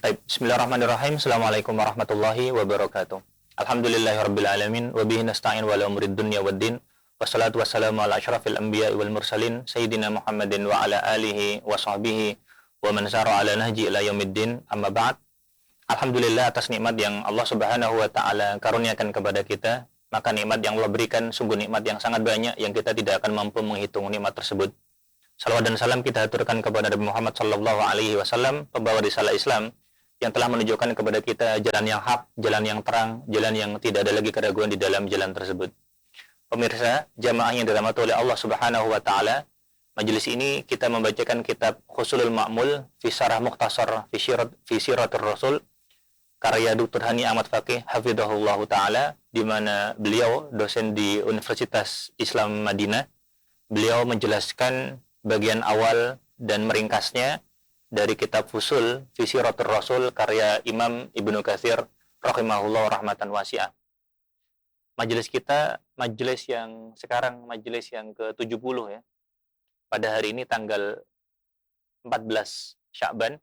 Baik, bismillahirrahmanirrahim. Assalamualaikum warahmatullahi wabarakatuh. Alhamdulillahirabbil alamin wa bihi nasta'in wa ala umurid dunya waddin. Wassalatu wassalamu ala asyrafil anbiya'i wal mursalin sayyidina Muhammadin wa ala alihi wa sahbihi wa man sara ala nahji ila yaumiddin. Amma ba'd. Alhamdulillah atas nikmat yang Allah Subhanahu wa taala karuniakan kepada kita. Maka nikmat yang Allah berikan sungguh nikmat yang sangat banyak yang kita tidak akan mampu menghitung nikmat tersebut. Salawat dan salam kita aturkan kepada Nabi Muhammad sallallahu alaihi wasallam, pembawa risalah Islam yang telah menunjukkan kepada kita jalan yang hak, jalan yang terang, jalan yang tidak ada lagi keraguan di dalam jalan tersebut. Pemirsa, jamaah yang dirahmati oleh Allah Subhanahu wa taala, majelis ini kita membacakan kitab Husulul Ma'mul fi Syarah Mukhtasar fi Siratur Rasul karya Dr. Hani Ahmad Faqih hafizahullah taala, di mana beliau dosen di Universitas Islam Madinah. Beliau menjelaskan bagian awal dan meringkasnya dari kitab Fusul fi Siratur Rasul karya Imam Ibnu Katsir rahimahullah rahmatan wasi'ah. Majelis kita majelis yang sekarang majelis yang ke-70 ya. Pada hari ini tanggal 14 Sya'ban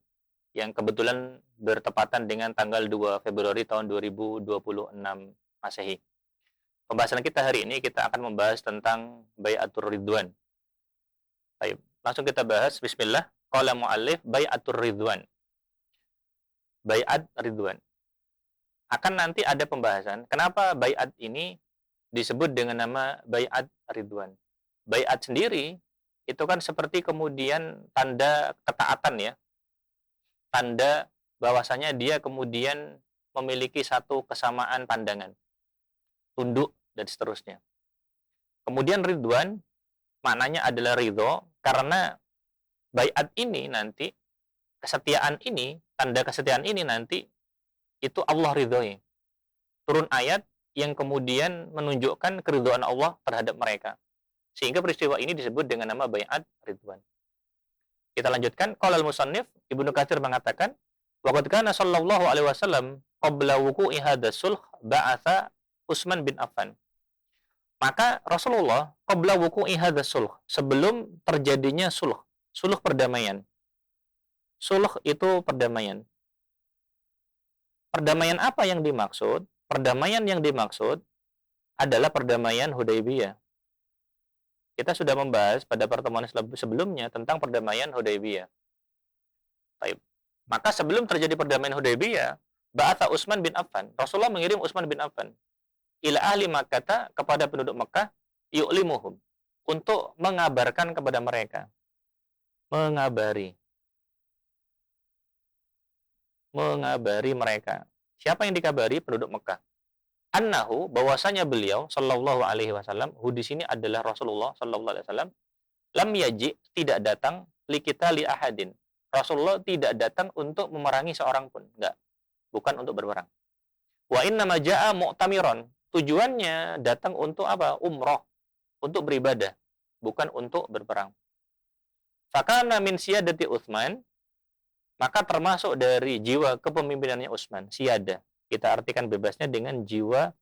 yang kebetulan bertepatan dengan tanggal 2 Februari tahun 2026 Masehi. Pembahasan kita hari ini kita akan membahas tentang Bai'atur Ridwan. Baik, langsung kita bahas. Bismillah. Qala mu'allif Bai'atur Ridwan. Bai'at Ridwan. Akan nanti ada pembahasan kenapa bai'at ini disebut dengan nama Bai'at Ridwan. Bai'at sendiri itu kan seperti kemudian tanda ketaatan ya. Tanda bahwasanya dia kemudian memiliki satu kesamaan pandangan, tunduk dan seterusnya. Kemudian Ridwan maknanya adalah ridho, karena bai'at ini nanti, kesetiaan ini, tanda kesetiaan ini nanti itu Allah ridhoi. Turun ayat yang kemudian menunjukkan keridhaan Allah terhadap mereka. Sehingga peristiwa ini disebut dengan nama Bai'at Ridwan. Kita lanjutkan. Qala al-musannif, Ibnu Katsir mengatakan, wa qad kana sallallahu alaihi wasallam qabla wuqu'i hadzal sulh ba'atha Utsman bin Affan. Maka Rasulullah qabla wuqu'i hadzal sulh, sebelum terjadinya sulh perdamaian. Sulh itu perdamaian. Perdamaian apa yang dimaksud? Perdamaian yang dimaksud adalah perdamaian Hudaybiyah. Kita sudah membahas pada pertemuan sebelumnya tentang perdamaian Hudaybiyah. Baik. Maka sebelum terjadi perdamaian Hudaybiyah, ba'atha Utsman bin Affan. Rasulullah mengirim Utsman bin Affan ila ahli Makkah, kepada penduduk Mekah, yu'limuhum, untuk mengabarkan kepada mereka. Mengabari mereka. Siapa yang dikabari? Penduduk Mekah. Annahu, bahwasanya beliau sallallahu alaihi wasallam, di sini adalah Rasulullah sallallahu alaihi wasallam, lam yaji, tidak datang li kita li ahadin. Rasulullah tidak datang untuk memerangi seorang pun, enggak. Bukan untuk berperang. Wa inna ma jaa mu'tamiran. Tujuannya datang untuk apa? Umrah, untuk beribadah, bukan untuk berperang. Fakana min siyadati Utsman, maka termasuk dari jiwa kepemimpinannya Utsman, siyada. Kita artikan bebasnya dengan jiwa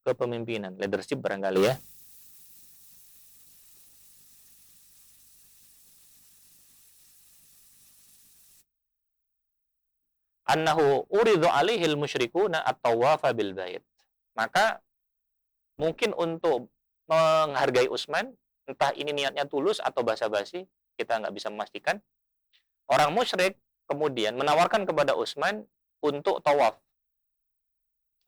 kepemimpinan, leadership barangkali ya. Annahu uridu alaihil musyrikuna at-tawafa bil bait. Maka mungkin untuk menghargai Utsman, entah ini niatnya tulus atau basa-basi, kita nggak bisa memastikan. Orang musyrik kemudian menawarkan kepada Utsman untuk tawaf.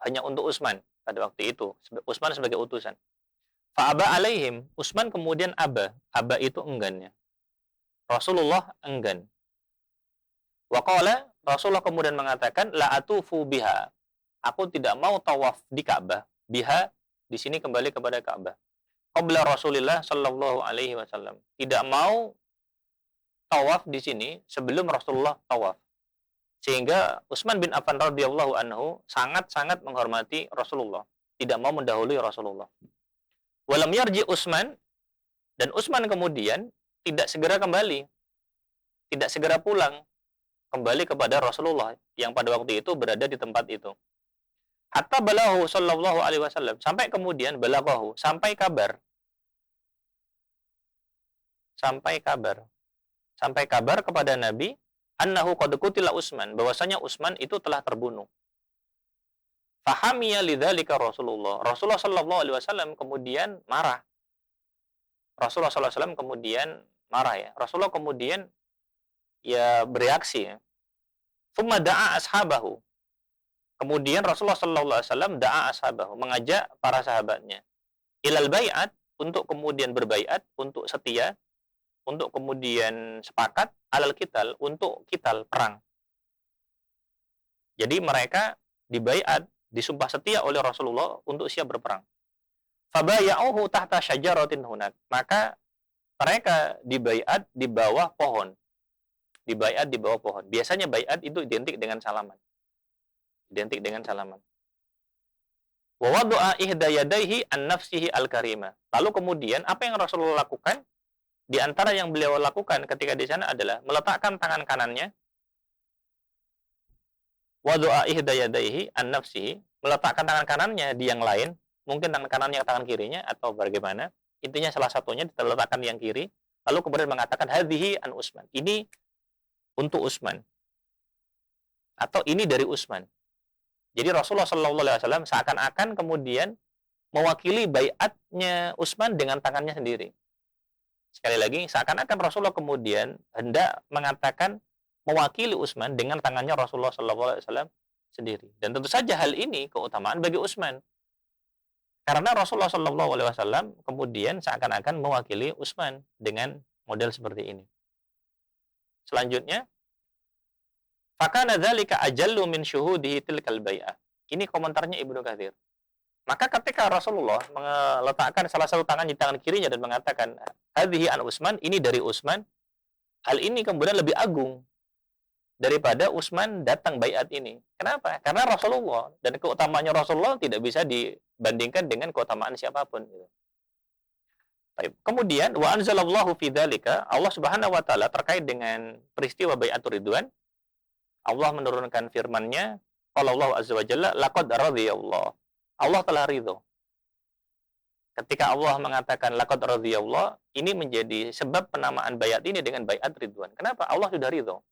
Hanya untuk Utsman pada waktu itu. Utsman sebagai utusan. Fa'aba alaihim. Utsman kemudian aba. Aba itu enggannya. Rasulullah enggan. Waqala, Rasulullah kemudian mengatakan, la atufu biha. Aku tidak mau tawaf di Ka'bah. Biha di sini kembali kepada Ka'bah. Qabla Rasulillah sallallahu alaihi wasallam. Tidak mau tawaf di sini sebelum Rasulullah tawaf. Sehingga Utsman bin Affan radhiyallahu anhu sangat-sangat menghormati Rasulullah, tidak mau mendahului Rasulullah. Walam yarji Utsman, dan Utsman kemudian tidak segera kembali, tidak segera pulang kembali kepada Rasulullah yang pada waktu itu berada di tempat itu. Hatta balahu sallallahu alaihi wasallam, sampai kemudian balaghahu, sampai kabar kepada Nabi annahu qad qutila Utsman, bahwasanya Utsman itu telah terbunuh. Fahamiya lidzalika Rasulullah. Rasulullah sallallahu alaihi wasallam kemudian marah. Rasulullah sallallahu alaihi wasallam kemudian marah ya. Rasulullah kemudian ya bereaksi ya. Tsumma da'a ashabahu. Kemudian Rasulullah sallallahu alaihi wasallam da'a ashabahu, mengajak para sahabatnya ilal bai'at, untuk kemudian berbaiat, untuk setia, untuk kemudian sepakat alal qital, untuk qital perang. Jadi mereka dibaiat, disumpah setia oleh Rasulullah untuk siap berperang. Fabaya'uhu tahta syajaratin hunak. Maka mereka dibaiat di bawah pohon. Dibaiat di bawah pohon. Biasanya baiat itu identik dengan salaman. Identik dengan salaman. Wa wada'a ihda yadayhi an nafsihi al-karimah. Lalu kemudian apa yang Rasulullah lakukan? Di antara yang beliau lakukan ketika di sana adalah meletakkan tangan kanannya. Wada'a ihda yadayhi an nafsihi, meletakkan tangan kanannya di yang lain, mungkin tangan kanannya tangan kirinya atau bagaimana. Intinya salah satunya diletakkan di yang kiri, lalu kemudian mengatakan hadhihi an Utsman. Ini untuk Utsman. Atau ini dari Utsman. Jadi Rasulullah sallallahu alaihi wasallam seakan-akan kemudian mewakili baiatnya Utsman dengan tangannya sendiri. Sekali lagi, seakan-akan Rasulullah kemudian hendak mengatakan mewakili Utsman dengan tangannya Rasulullah sallallahu alaihi wasallam sendiri. Dan tentu saja hal ini keutamaan bagi Utsman. Karena Rasulullah sallallahu alaihi wasallam kemudian seakan-akan mewakili Utsman dengan model seperti ini. Selanjutnya, fakana dzalika ajallu min syuhudihi tilkal bai'ah. Ini komentarnya Ibnu Katsir. Maka ketika Rasulullah meletakkan salah satu tangan di tangan kirinya dan mengatakan hadhihi an Utsman, ini dari Utsman, hal ini kemudian lebih agung daripada Utsman datang baiat ini. Kenapa? Karena Rasulullah, dan keutamaannya Rasulullah tidak bisa dibandingkan dengan keutamaan siapapun gitu. Baik. Kemudian wa anzalallahu fi dzalika, Allah Subhanahu wa taala terkait dengan peristiwa baiatur ridwan, Allah menurunkan firman-Nya, qala Allah azza wa jalla laqad radhiyallahu. Allah telah ridho. Ketika Allah mengatakan laqad radhiyallahu, ini menjadi sebab penamaan baiat ini dengan baiat ridwan. Kenapa? Allah sudah ridho.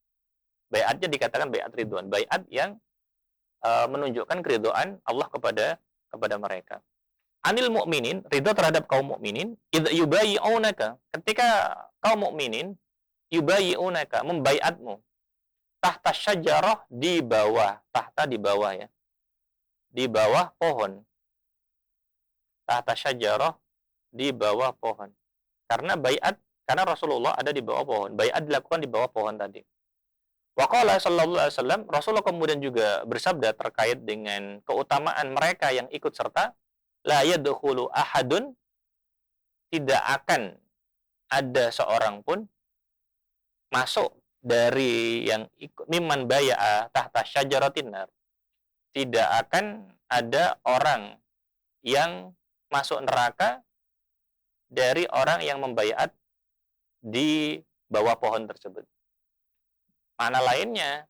Baiatnya dikatakan baiat ridwan, baiat yang menunjukkan keridhaan Allah kepada mereka. Anil mukminin, ridho terhadap kaum mukminin, idza yubayyi'unaka, ketika kaum mukminin yubayyi'unaka, membaiatmu tahta syajarah, di bawah, tahta di bawah ya, di bawah pohon. Tahta syajarah, di bawah pohon. Karena baiat, karena Rasulullah ada di bawah pohon. Baiat dilakukan di bawah pohon tadi. Wa qala sallallahu alaihi wasallam, Rasulullah kemudian juga bersabda terkait dengan keutamaan mereka yang ikut serta, la yadkhulu ahadun, tidak akan ada seorang pun masuk dari yang ikut mimman bai'a tahta syajaratin nar. Tidak akan ada orang yang masuk neraka dari orang yang membaiat di bawah pohon tersebut. Makna lainnya,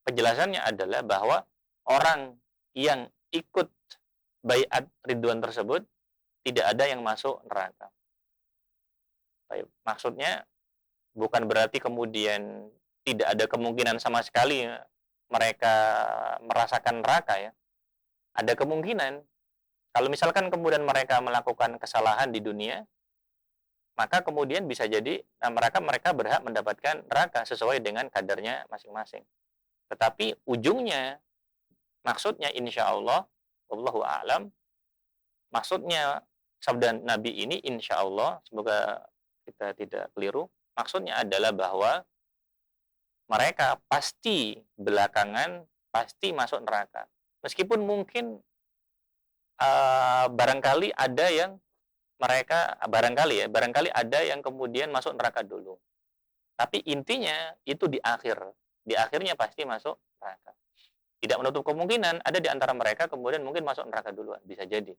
penjelasannya adalah bahwa orang yang ikut baiat ridwan tersebut tidak ada yang masuk neraka. Baik, maksudnya bukan berarti kemudian tidak ada kemungkinan sama sekali mereka merasakan neraka ya. Ada kemungkinan. Kalau misalkan kemudian mereka melakukan kesalahan di dunia, maka kemudian bisa jadi mereka berhak mendapatkan neraka sesuai dengan kadarnya masing-masing. Tetapi ujungnya, maksudnya insya Allah, wallahu a'lam, maksudnya sabda Nabi ini insya Allah, semoga kita tidak keliru, maksudnya adalah bahwa mereka pasti belakangan pasti masuk neraka. Meskipun mungkin barangkali ada yang mereka barangkali ada yang kemudian masuk neraka dulu. Tapi intinya itu di akhirnya pasti masuk neraka. Tidak menutup kemungkinan ada di antara mereka kemudian mungkin masuk neraka duluan, bisa jadi.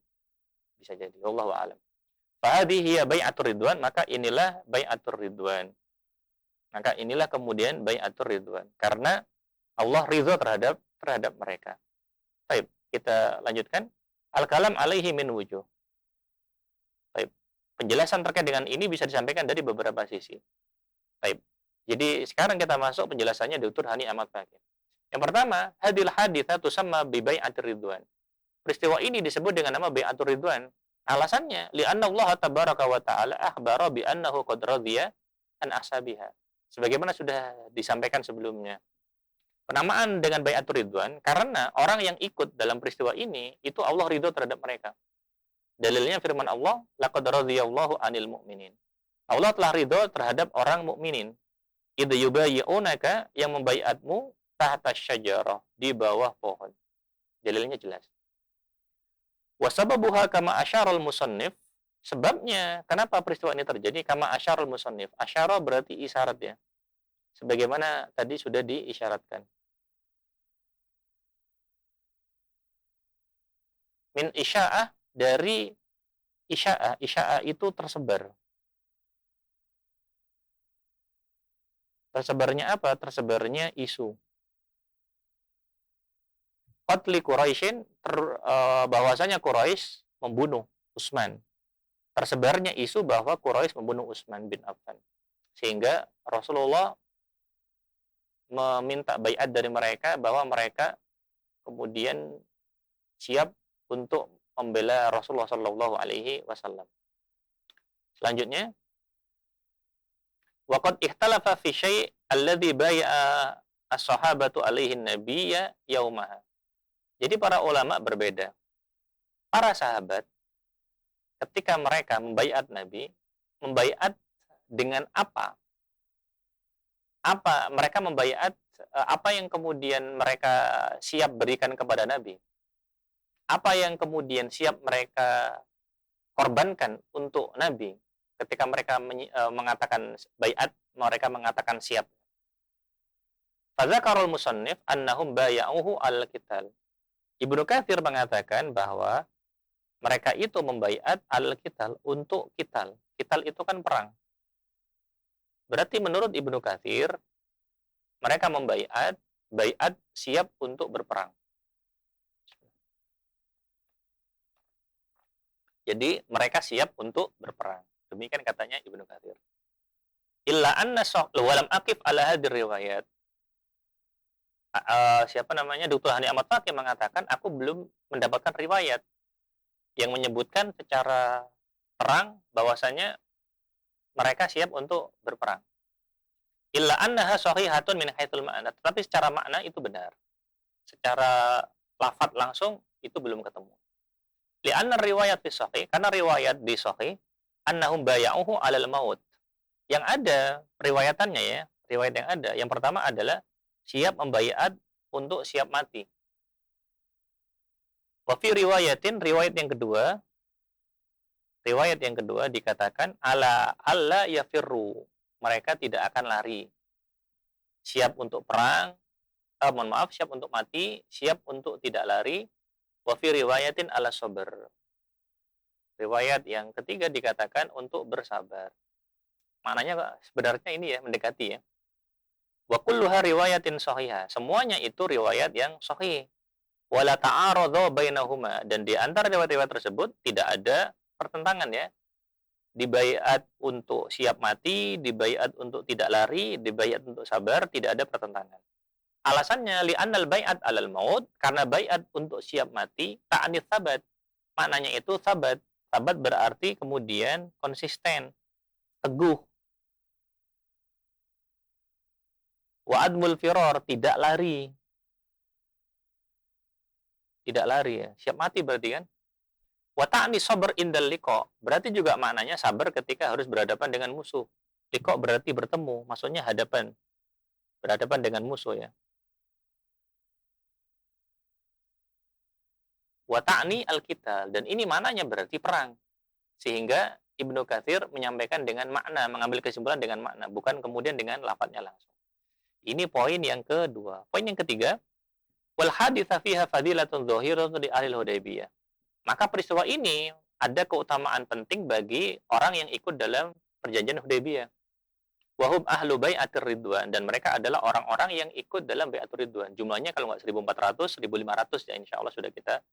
Wallahu a'lam. Fa hadhihi bai'atur ridwan, maka inilah bai'atur ridwan. Maka inilah kemudian bai'atur ridwan, karena Allah ridho terhadap mereka. Baik, kita lanjutkan. Al-kalam alaihi min wujuh. Baik. Penjelasan terkait dengan ini bisa disampaikan dari beberapa sisi. Baik. Jadi sekarang kita masuk penjelasannya Dr. Hani Ahmad Fakih. Yang pertama, hadil haditha tusamma bi bai'atir ridwan. Peristiwa ini disebut dengan nama bai'atur ridwan. Alasannya, li'anna Allah tabaraka wa ta'ala akhbara bi annahu qad radiya an ashabiha. Sebagaimana sudah disampaikan sebelumnya. Penamaan dengan bai'atur ridwan karena orang yang ikut dalam peristiwa ini itu Allah ridho terhadap mereka. Dalilnya firman Allah, laqad radiyallahu 'anil mu'minin. Allah telah ridho terhadap orang mukminin. Idh yubayyi'unaka, yang membaiatmu tahta syajarah, di bawah pohon. Dalilnya jelas. Wasababuha kama asyarul musannif, sebabnya kenapa peristiwa ini terjadi kama asyarul musannif. Asyara berarti isyarat ya. Sebagaimana tadi sudah diisyaratkan. Min isya'ah, dari isya'ah. Isya'ah itu tersebar. Tersebarnya apa? Tersebarnya isu. Qatli Quraisyin, bahwasanya Quraisy membunuh Utsman. Tersebarnya isu bahwa Quraisy membunuh Utsman bin Affan. Sehingga Rasulullah meminta baiat dari mereka bahwa mereka kemudian siap untuk membela Rasulullah Shallallahu Alaihi Wasallam. Selanjutnya, waqad ikhtalafa fi syai' alladhi bai'a as-sahabatu alaihi nabiyya yaumaha. Jadi para ulama berbeda. Para sahabat ketika mereka membaiat Nabi, membaiat dengan apa? Apa mereka membaiat, apa yang kemudian mereka siap berikan kepada Nabi? Apa yang kemudian siap mereka korbankan untuk Nabi ketika mereka mengatakan baiat, mereka mengatakan siap. Fadzakarul musannif annahum baya'uhu al-qital. Ibnu Katsir mengatakan bahwa mereka itu membaiat al-qital, untuk qital. Qital itu kan perang. Berarti menurut Ibnu Katsir mereka membaiat baiat siap untuk berperang. Jadi mereka siap untuk berperang. Demikian katanya Ibnu Katsir. Illa anna walam aqif ala hadir riwayat. Siapa namanya, Dr. Hani Ahmad Fakih mengatakan, aku belum mendapatkan riwayat yang menyebutkan secara terang bahwasanya mereka siap untuk berperang. Illa annaha shahihatun min haitsul ma'na. Tetapi secara makna itu benar. Secara lafaz langsung itu belum ketemu. Li'anna riwayat fi sahih, karena riwayat di sahih annahum baya'uhu 'alal maut. Yang ada riwayatannya ya, riwayat yang ada, yang pertama adalah siap membaiat untuk siap mati. Wa fi riwayatin, riwayat yang kedua dikatakan ala alla yafirru, mereka tidak akan lari. Siap untuk perang, siap untuk mati, siap untuk tidak lari. Wa fi riwayatin ala sabr. Riwayat yang ketiga dikatakan untuk bersabar. Maknanya sebenarnya ini ya, mendekati ya. Wa kulluha riwayatin shahihah. Semuanya itu riwayat yang sahih. Wala ta'aradha bainahuma, dan di antara riwayat-riwayat tersebut tidak ada pertentangan ya. Dibaiat untuk siap mati, dibaiat untuk tidak lari, dibaiat untuk sabar, tidak ada pertentangan. Alasannya li'annal bai'at 'alal maut, karena baiat untuk siap mati ta'anits sabat. Maknanya itu sabat. Sabat berarti kemudian konsisten, teguh. Wa admul firor, tidak lari. Tidak lari ya. Siap mati berarti kan. Wa ta'ni sabr indal liqa, berarti juga maknanya sabar ketika harus berhadapan dengan musuh. Liqa berarti bertemu, maksudnya hadapan. Berhadapan dengan musuh ya. Wa ta'ni al-qital, dan ini maknanya berarti perang. Sehingga Ibnu Katsir menyampaikan dengan makna, mengambil kesimpulan dengan makna, bukan kemudian dengan lafadznya langsung. Ini poin yang kedua. Poin yang ketiga, wal haditsa fiha fadilatun dhahiratun li ahli Hudaybiyah. Maka peristiwa ini ada keutamaan penting bagi orang yang ikut dalam perjanjian Hudaybiyah. Wa hum ahlu bai'atir ridwan, dan mereka adalah orang-orang yang ikut dalam bai'atur ridwan. Jumlahnya kalau nggak 1.400, 1.500 ya, insyaallah sudah kita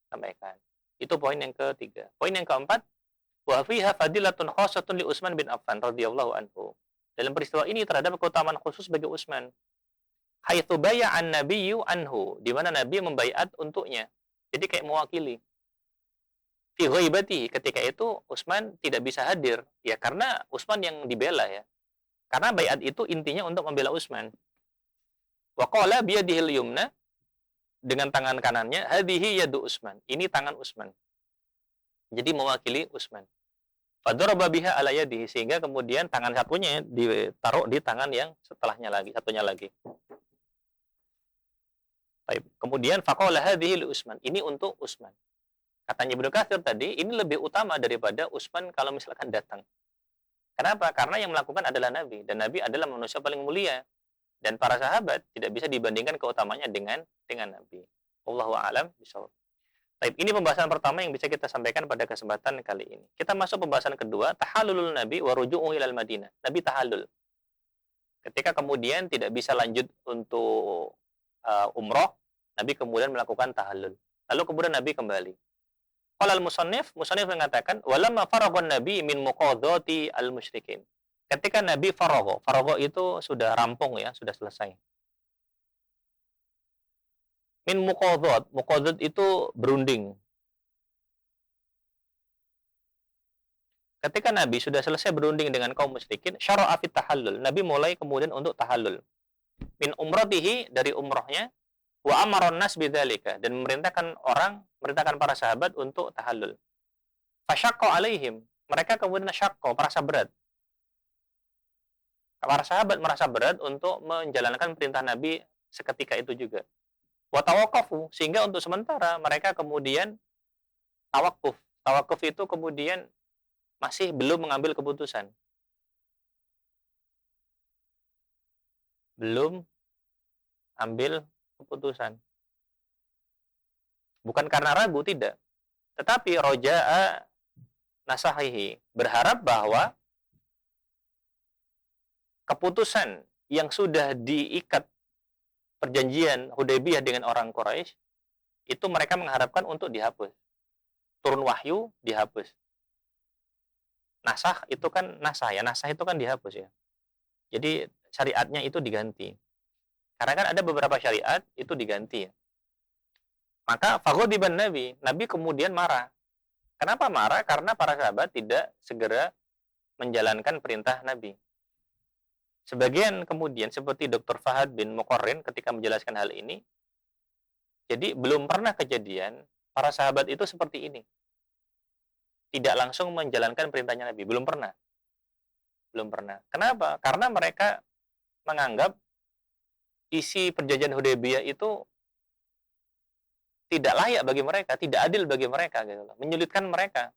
sampaikan. Itu poin yang ketiga. Poin yang keempat, wa fiha fadilatun khassatun li Utsman bin Affan radhiyallahu anhu. dalam peristiwa ini terhadap keutamaan khusus bagi Utsman. Haitsu bay'an nabiyyu anhu, di mana Nabi membaiat untuknya. Jadi kayak mewakili. Fi ghaibatihi, ketika itu Utsman tidak bisa hadir, ya karena Utsman yang dibela ya. Karena baiat itu intinya untuk membela Utsman. Wa qala biyadihil yumna, dengan tangan kanannya, hadhihi yadu Utsman. Ini tangan Utsman. Jadi mewakili Utsman. Fadaraba biha ala yadihi, sehingga kemudian tangan satunya ditaruh di tangan yang setelahnya lagi, satunya lagi. Baik. Kemudian faqala hadhihi li Utsman. Ini untuk Utsman. Katanya Ibnu Katsir tadi, ini lebih utama daripada Utsman kalau misalkan datang. Kenapa? Karena yang melakukan adalah Nabi, dan Nabi adalah manusia paling mulia, dan para sahabat tidak bisa dibandingkan keutamanya dengan Nabi. Wallahu a'lam bishawab. Baik, ini pembahasan pertama yang bisa kita sampaikan pada kesempatan kali ini. Kita masuk pembahasan kedua, tahallulul Nabi wa ruju'u ilal Madinah. Nabi tahallul. Ketika kemudian tidak bisa lanjut untuk umroh, Nabi kemudian melakukan tahallul. Lalu kemudian Nabi kembali. Qala al-musannif mengatakan, walamma faraghan Nabi min muqadhati al-musyrikin. Ketika Nabi faragha itu sudah rampung ya, sudah selesai. Min muqadhat itu berunding. Ketika Nabi sudah selesai berunding dengan kaum musyrikin, syara'a fit tahallul. Nabi mulai kemudian untuk tahallul. Min umratihi, dari umrahnya, wa amaron nas bidzalika, dan memerintahkan para sahabat untuk tahallul. Fasyaqqa alaihim, mereka kemudian syaqqa, merasa berat. Para sahabat merasa berat untuk menjalankan perintah Nabi seketika itu juga. Wa tawaqqafu, sehingga untuk sementara mereka kemudian tawakuf. Tawakuf itu kemudian masih belum mengambil keputusan. Belum ambil keputusan. Bukan karena ragu, tidak. Tetapi roja'a nasahihi, berharap bahwa keputusan yang sudah diikat perjanjian Hudaybiyah dengan orang Quraisy, itu mereka mengharapkan untuk dihapus. Turun wahyu, dihapus. Nasah itu kan nasah itu kan dihapus ya. Jadi syariatnya itu diganti. Karena kan ada beberapa syariat itu diganti ya. Maka faghadiban Nabi kemudian marah. Kenapa marah? Karena para sahabat tidak segera menjalankan perintah Nabi. Sebagian kemudian seperti Dr. Fahad bin Muqarrin ketika menjelaskan hal ini, jadi belum pernah kejadian para sahabat itu seperti ini. Tidak langsung menjalankan perintahnya Nabi, belum pernah. Belum pernah. Kenapa? Karena mereka menganggap isi perjanjian Hudaybiyah itu tidak layak bagi mereka, tidak adil bagi mereka, gitu loh, menyulitkan mereka.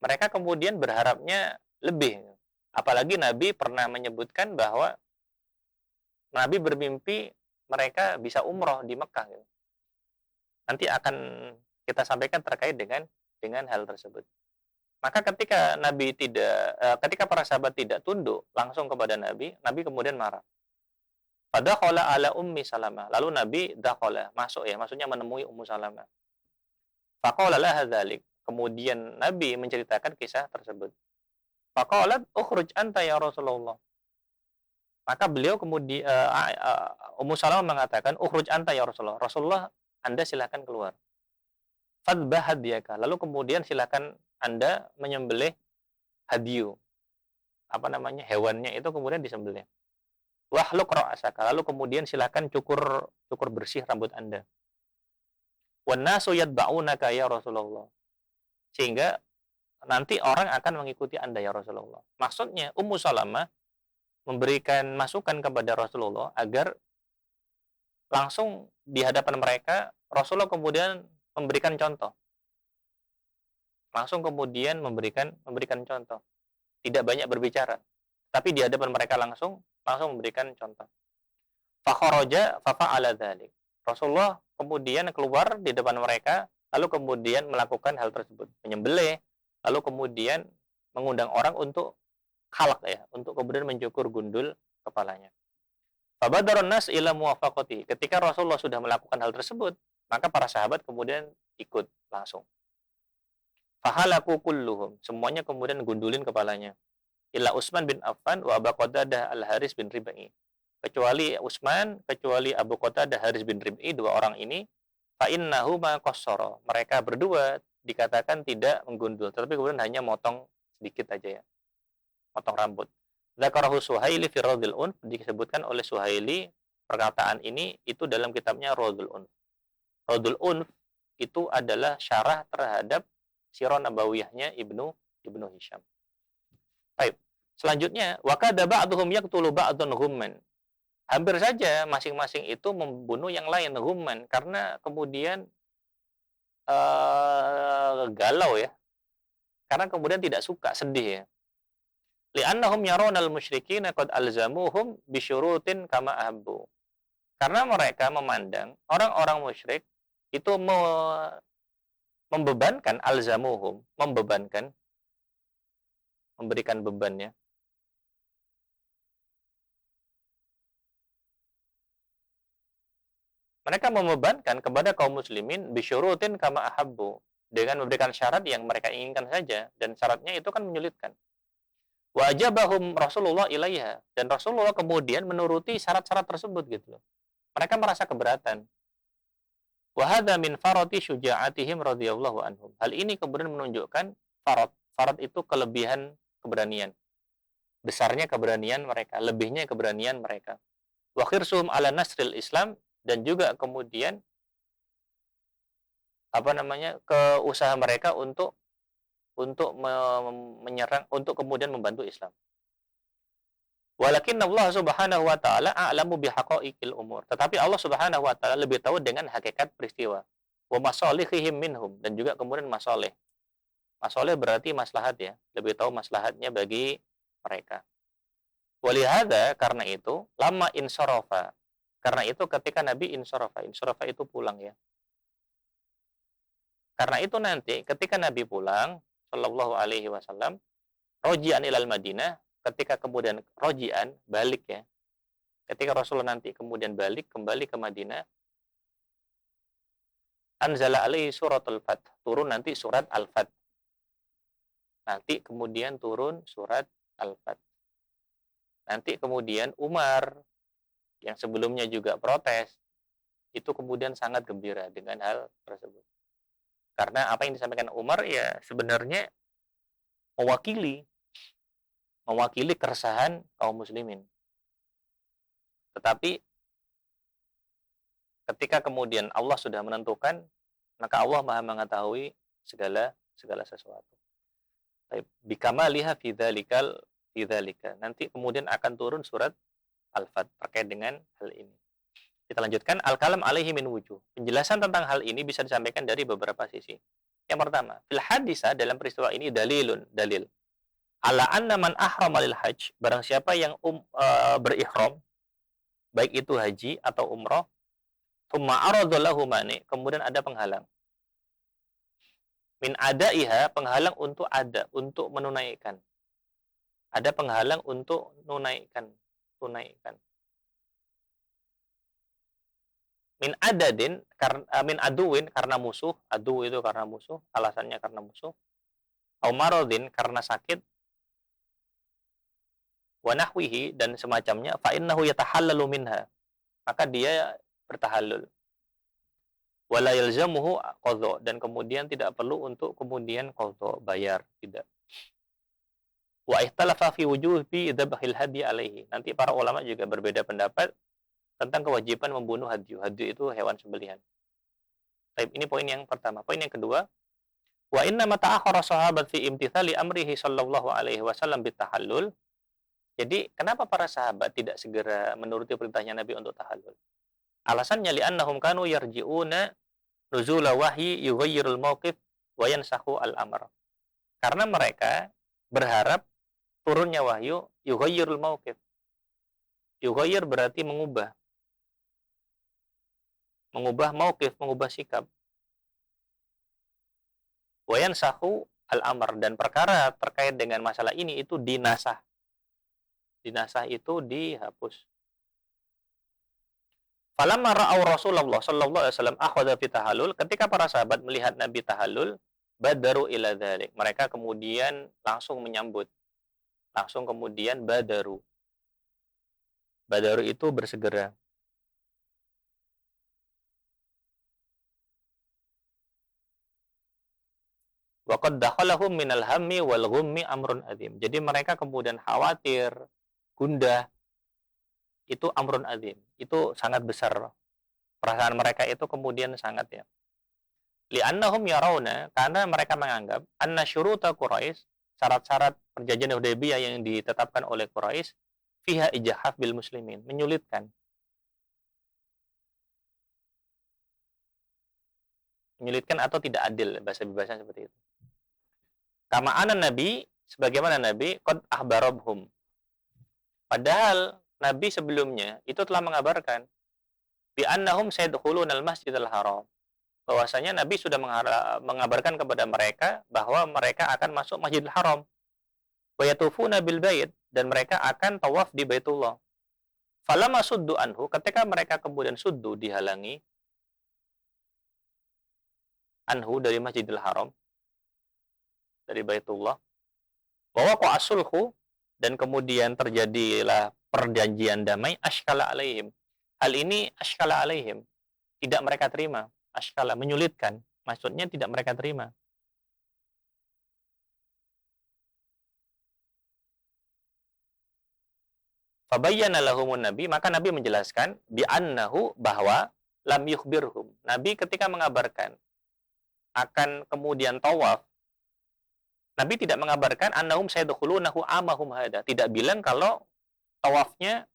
Mereka kemudian berharapnya lebih. Apalagi Nabi pernah menyebutkan bahwa Nabi bermimpi mereka bisa umroh di Mekah. Gitu. Nanti akan kita sampaikan terkait dengan hal tersebut. Maka ketika para sahabat tidak tunduk langsung kepada Nabi, Nabi kemudian marah. Fadakhala ala Ummi Salamah. Lalu Nabi dakhala, masuk ya, maksudnya menemui Ummu Salamah. Faqala laha dzalik. Kemudian Nabi menceritakan kisah tersebut. Faqalat ukhruj anta ya Rasulullah. Maka beliau kemudian Ummu Salamah mengatakan, ukhruj anta ya Rasulullah. Rasulullah, Anda silakan keluar. Fadbah hadiyaka. Lalu kemudian silakan Anda menyembelih hadiyu. Hewannya itu kemudian disembelih. Wahluk ra'saka, lalu kemudian silakan cukur bersih rambut Anda. Wan nasu yatba'unaka ya Rasulullah. Sehingga nanti orang akan mengikuti Anda ya Rasulullah. Maksudnya Ummu Salamah memberikan masukan kepada Rasulullah agar langsung di hadapan mereka Rasulullah kemudian memberikan contoh. Langsung kemudian memberikan contoh. Tidak banyak berbicara, tapi di hadapan mereka langsung memberikan contoh. Fakharaja fafa'ala dzalik. Rasulullah kemudian keluar di depan mereka, lalu kemudian melakukan hal tersebut, menyembelih, lalu kemudian mengundang orang untuk khalaq ya, untuk kemudian mencukur gundul kepalanya. Fabadarun nas ila muwafaqati. Ketika Rasulullah sudah melakukan hal tersebut, maka para sahabat kemudian ikut langsung. Fahalaku kulluhum. Semuanya kemudian gundulin kepalanya. illa Utsman bin Affan wa Abu Qatadah Al-Haris bin Rib'i. Kecuali Utsman, kecuali Abu Qatadah Haris bin Rib'i, dua orang ini, fa innahuma qassara. Mereka berdua dikatakan tidak menggundul, tetapi kemudian hanya motong sedikit aja ya. Motong rambut. Dzakarahu Suhaili fi Radhil Unf, disebutkan oleh Suhaili perkataan ini itu dalam kitabnya Radhul Unf. Radhul Unf itu adalah syarah terhadap Sirah Nabawiyahnya Ibnu Hisham. Baik. Selanjutnya, wa kada ba'dhum yaqtulu ba'dhan ghumman. Hampir saja masing-masing itu membunuh yang lain ghumman, karena kemudian galau ya. Karena kemudian tidak suka, sedih ya. Li'annahum yarawna al-musyrikina qad alzamuhum bi syurutin kama ahabbu. Karena mereka memandang orang-orang musyrik itu membebankan alzamuhum, memberikan beban ya. Mereka membebankan kepada kaum muslimin bisyurutin kama ahabbu, dengan memberikan syarat yang mereka inginkan saja, dan syaratnya itu kan menyulitkan. Wa ajabahum Rasulullah ilaiha, dan Rasulullah kemudian menuruti syarat-syarat tersebut gitu loh. Mereka merasa keberatan. Wa hadza min farati syuja'atihim radhiyallahu anhum. Hal ini kemudian menunjukkan farat itu kelebihan keberanian. Besarnya keberanian mereka, lebihnya keberanian mereka. Wa khirsuhum ala nasril Islam, dan juga kemudian usaha mereka untuk menyerang, untuk kemudian membantu Islam. Walakin Allah Subhanahu wa taala a'lamu bihaqa'iqil umur. Tetapi Allah Subhanahu wa taala lebih tahu dengan hakikat peristiwa. Wa masalihihim minhum, dan juga kemudian masalih. Masalih berarti maslahat ya, lebih tahu maslahatnya bagi mereka. Walihada, karena itu, lama insarafa. Karena itu ketika Nabi insarafa itu pulang ya. Karena itu nanti ketika Nabi pulang sallallahu alaihi wasallam, roji'an ilal Madinah, ketika kemudian roji'an balik ya. Ketika Rasulullah nanti kemudian balik kembali ke Madinah, anzala alaihi suratul Fath, turun nanti surat Al-Fath. Nanti kemudian turun surat Al-Fath. Nanti kemudian Umar yang sebelumnya juga protes, itu kemudian sangat gembira dengan hal tersebut. Karena apa yang disampaikan Umar ya sebenarnya mewakili keresahan kaum muslimin. Tetapi ketika kemudian Allah sudah menentukan, maka Allah Maha mengetahui segala sesuatu. Bikamaliha fi dzalika. Nanti kemudian akan turun surat Al-Fath terkait dengan hal ini. Kita lanjutkan, al-kalam alaihi min wujuh. Penjelasan tentang hal ini bisa disampaikan dari beberapa sisi. Yang pertama, fil hadisah, dalam peristiwa ini dalil ala anna man ahrama lil hajj, barang siapa yang berihram, baik itu haji atau umrah, thumma arada lahu mani, kemudian ada penghalang. Min adaiha, penghalang untuk menunaikan. Ada penghalang untuk tunaikan. Min adadin, min aduwin, karena musuh. Adu itu karena musuh, alasannya karena musuh. Au maradin, karena sakit. Wa nahwihi, dan semacamnya. Fa innahu yatahallalu minha, maka dia bertahallul. Wala yalzamuhu qadha, dan kemudian tidak perlu untuk kemudian qadha, bayar, tidak. Wa ikhtalafa fi wujubi dzabhil hadi alaihi. Nanti para ulama juga berbeda pendapat tentang kewajiban membunuh hadyu. Hadyu itu hewan sembelihan. Baik, ini poin yang pertama. Poin yang kedua, wa inna ma ta'akhkhara sahabat fi imtithali amrihi sallallahu alaihi wasallam bitahallul. Jadi, kenapa para sahabat tidak segera menuruti perintahnya Nabi untuk tahallul? Alasannya li'annahum kanu yarji'una nuzula wahyi yughayyirul mauqif wa yansakhu al-amr. Karena mereka berharap turunnya wahyu yughayyirul mauqif. Yughayyir berarti mengubah mauqif, mengubah sikap. Wa yansakhu al-amr, dan perkara terkait dengan masalah ini itu dinasah. Dinasah itu dihapus. Falamma ra'au Rasulullah sallallahu alaihi wasallam akhadha fi tahallul, ketika para sahabat melihat Nabi tahallul, badaru ila dzalik, mereka kemudian langsung menyambut langsung kemudian badaru. Badaru itu bersegera. Wa qad dakhalahum minal hammi wal ghummi amrun adzim. Jadi mereka kemudian khawatir, gundah, itu amrun adzim. Itu sangat besar. Perasaan mereka itu kemudian sangat ya. Li'annahum yarawna, karena mereka menganggap anna syuruta Quraisy, syarat-syarat perjanjian Hudaybiyah yang ditetapkan oleh Quraisy, fiha ijahaf bil muslimin, menyulitkan. Menyulitkan atau tidak adil, bahasa bebasnya seperti itu. Kama anan Nabi, sebagaimana Nabi, qad ahbarabhum. Padahal Nabi sebelumnya itu telah mengabarkan bi annahum sayadkhuluna al-masjidal haram. Bahwasanya Nabi sudah mengabarkan kepada mereka bahwa mereka akan masuk Masjidil Haram. Wa yatufuna bil bait, dan mereka akan tawaf di Baitullah. Falamma suddu anhu, ketika mereka kemudian suddu, dihalangi anhu dari Masjidil Haram, dari Baitullah, bahwa qasulhu, dan kemudian terjadilah perjanjian damai, ashkala alaihim. Hal ini ashkala alaihim, tidak mereka terima. Ashkala, menyulitkan, maksudnya tidak mereka terima. Fabayyana lahumun Nabi, maka Nabi menjelaskan bi annahu, bahwa lam yukhbirhum. Nabi ketika mengabarkan akan kemudian tawaf, Nabi tidak mengabarkan annahum sayadkhulunahu amahum hada. Tidak bilang kalau tawafnya,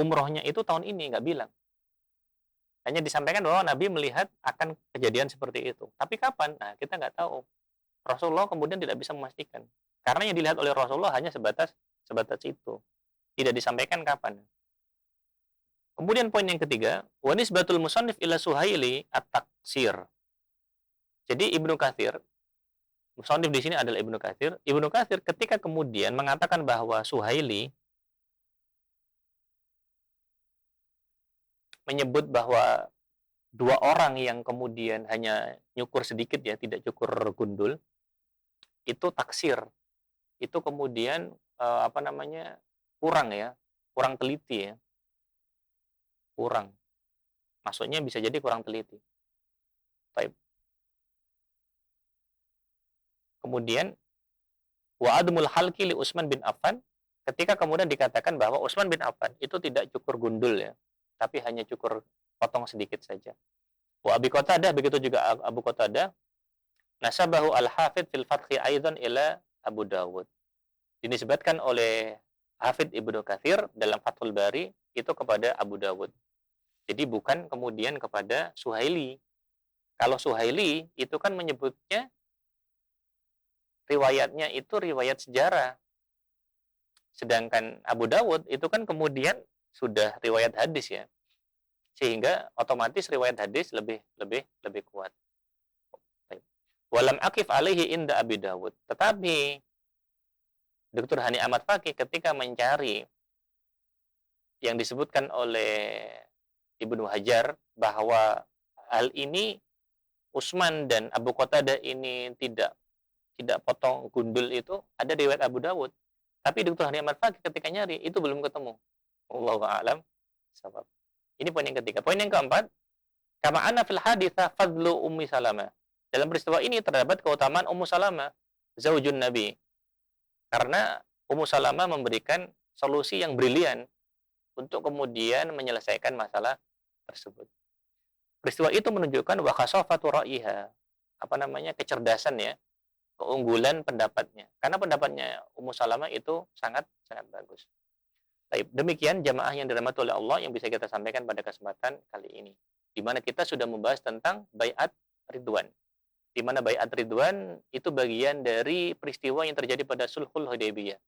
umrohnya itu tahun ini, nggak bilang. Hanya disampaikan bahwa Nabi melihat akan kejadian seperti itu. Tapi kapan? Nah, kita nggak tahu. Rasulullah kemudian tidak bisa memastikan. Karena yang dilihat oleh Rasulullah hanya sebatas itu. Tidak disampaikan kapan. Kemudian poin yang ketiga, wa nisbatul musannif ila Suhaili at-taksir. Jadi Ibnu Katsir, musannif di sini adalah Ibnu Katsir. Ibnu Katsir ketika kemudian mengatakan bahwa Suhaili menyebut bahwa dua orang yang kemudian hanya nyukur sedikit ya, tidak cukur gundul, itu taksir. Itu kemudian kurang ya, kurang teliti ya. Kurang. Maksudnya bisa jadi kurang teliti. Baik. Kemudian wa admul halqi li Utsman bin Affan, ketika kemudian dikatakan bahwa Utsman bin Affan itu tidak cukur gundul ya, tapi hanya cukur potong sedikit saja. Wa Abi Qatadah, begitu juga Abu Qatadah, nasabahu al-Hafidz fil Fathhi aidan ila Abu Dawud. Dinisbatkan oleh Hafidz Ibnu Katsir dalam Fathul Bari itu kepada Abu Dawud. Jadi bukan kemudian kepada Suhaili. Kalau Suhaili itu kan menyebutnya riwayatnya itu riwayat sejarah. Sedangkan Abu Dawud itu kan kemudian sudah riwayat hadis ya, sehingga otomatis riwayat hadis lebih kuat. Walam akif alaihi inda Abi Dawud. Tetapi Dr. Hani Ahmad Fakih ketika mencari yang disebutkan oleh Ibnu Hajar bahwa hal ini Utsman dan Abu Qatadah ini tidak potong gundul, itu ada di riwayat Abu Dawud. Tapi Dr. Hani Ahmad Fakih ketika nyari itu belum ketemu. Wallahu a'lam bishawab. Ini poin yang ketiga. Poin yang keempat, kama anna fil haditsah fadlu Ummi Salamah. Dalam peristiwa ini terdapat keutamaan Ummu Salamah, zaujun Nabi. Karena Ummu Salamah memberikan solusi yang brilian untuk kemudian menyelesaikan masalah tersebut. Peristiwa itu menunjukkan wa khasafatu ra'iha, kecerdasan ya, keunggulan pendapatnya. Karena pendapatnya Ummu Salamah itu sangat bagus. Baik, demikian jamaah yang dirahmati oleh Allah yang bisa kita sampaikan pada kesempatan kali ini, di mana kita sudah membahas tentang baiat Ridwan. Di mana baiat Ridwan itu bagian dari peristiwa yang terjadi pada Sulhul Hudaybiyah.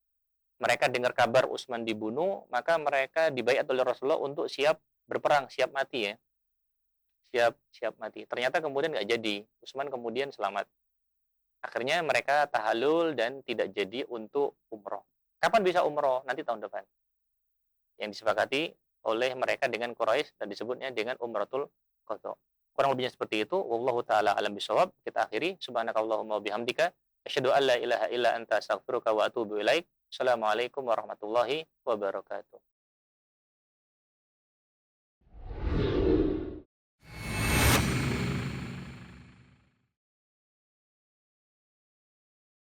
Mereka dengar kabar Utsman dibunuh, maka mereka dibaiat oleh Rasulullah untuk siap berperang, siap mati ya. Siap mati. Ternyata kemudian nggak jadi. Utsman kemudian selamat. Akhirnya mereka tahallul dan tidak jadi untuk umroh. Kapan bisa umroh? Nanti tahun depan. Yang disepakati oleh mereka dengan Quraisy dan disebutnya dengan Umratul Qadha. Kurang lebihnya seperti itu. Wallahu taala alam bisawab. Kita akhiri. Subhanakallahumma wa bihamdika asyhadu an la ilaha illa anta astaghfiruka wa atubu ilaik. Assalamualaikum warahmatullahi wabarakatuh.